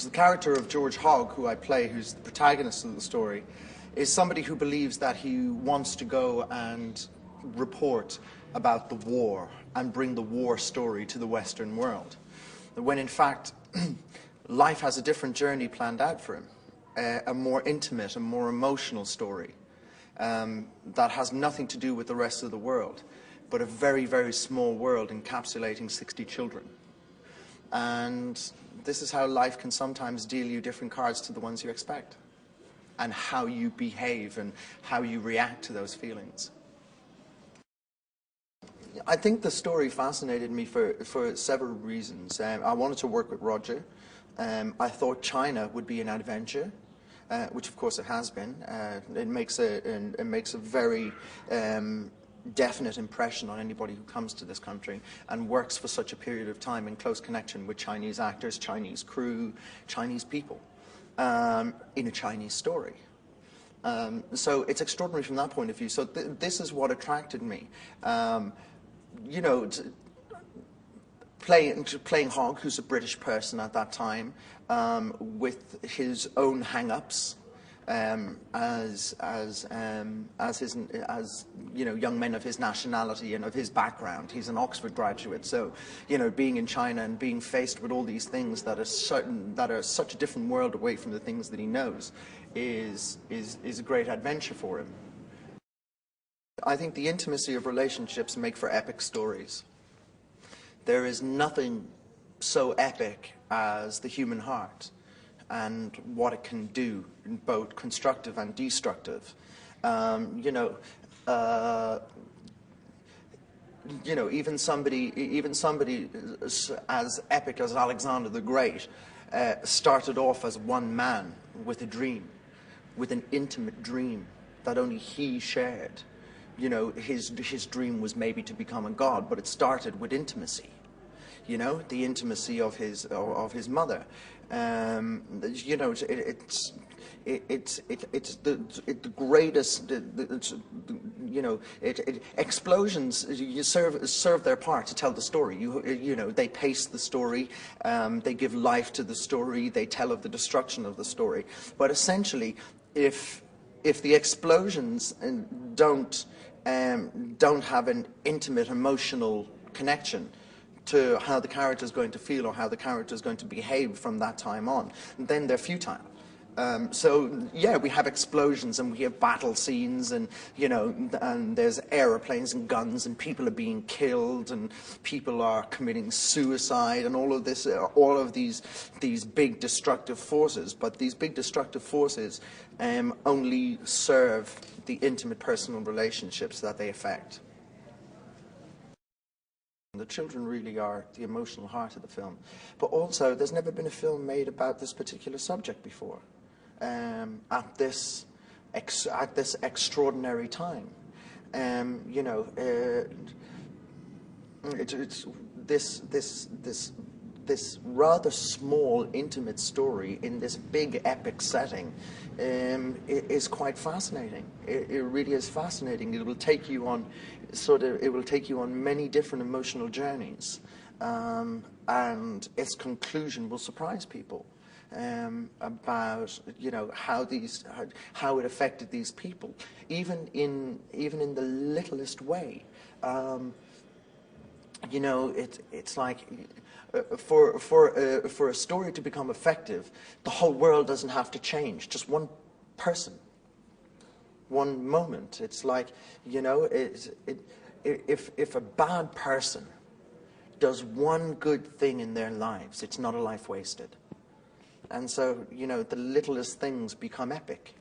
The character of George Hogg, who I play, who's the protagonist of the story, is somebody who believes that he wants to go and report about the war and bring the war story to the Western world, when in fact life has a different journey planned out for him, a more intimate, a more emotional story that has nothing to do with the rest of the world, but a very, very small world encapsulating 60 children. And this is how life can sometimes deal you different cards to the ones you expect, and how you behave and how you react to those feelings. I think the story fascinated me for several reasons. I wanted to work with Roger. I thought China would be an adventure, which of course it has been. It makes a very definite impression on anybody who comes to this country and works for such a period of time in close connection with Chinese actors, Chinese crew, Chinese people, in a Chinese story. So it's extraordinary from that point of view. So this is what attracted me. You know, playing Hogg, who's a British person at that time, with his own hang-ups, as you know, young men of his nationality and of his background. He's an Oxford graduate, so you know, being in China and being faced with all these things that are such a different world away from the things that he knows is a great adventure for him. I think the intimacy of relationships make for epic stories. There is nothing so epic as the human heart and what it can do, both constructive and destructive. You know, even somebody as epic as Alexander the Great started off as one man with a dream, with an intimate dream that only he shared. You know, his dream was maybe to become a god, but it started with intimacy. You know, the intimacy of his mother. You know, it's the greatest. You know, explosions serve their part to tell the story. You know, they pace the story, they give life to the story, they tell of the destruction of the story. But essentially, if the explosions don't have an intimate emotional connection to how the character is going to feel or how the character is going to behave from that time on, then they're futile. So yeah, we have explosions and we have battle scenes, and you know, and there's aeroplanes and guns and people are being killed and people are committing suicide and all of this, all of these big destructive forces. But these big destructive forces only serve the intimate personal relationships that they affect. The children really are the emotional heart of the film. But also, there's never been a film made about this particular subject before, at this extraordinary time. You know, this rather small, intimate story in this big, epic setting is quite fascinating. It really is fascinating. It will take you on many different emotional journeys, and its conclusion will surprise people about, you know, how it affected these people, even in the littlest way. You know, it's like, for a story to become effective, the whole world doesn't have to change. Just one person, one moment. It's like, you know, if a bad person does one good thing in their lives, it's not a life wasted. And so, you know, the littlest things become epic.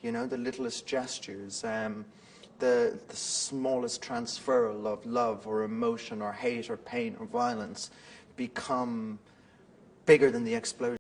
You know, the littlest gestures. The smallest transferal of love or emotion or hate or pain or violence become bigger than the explosion.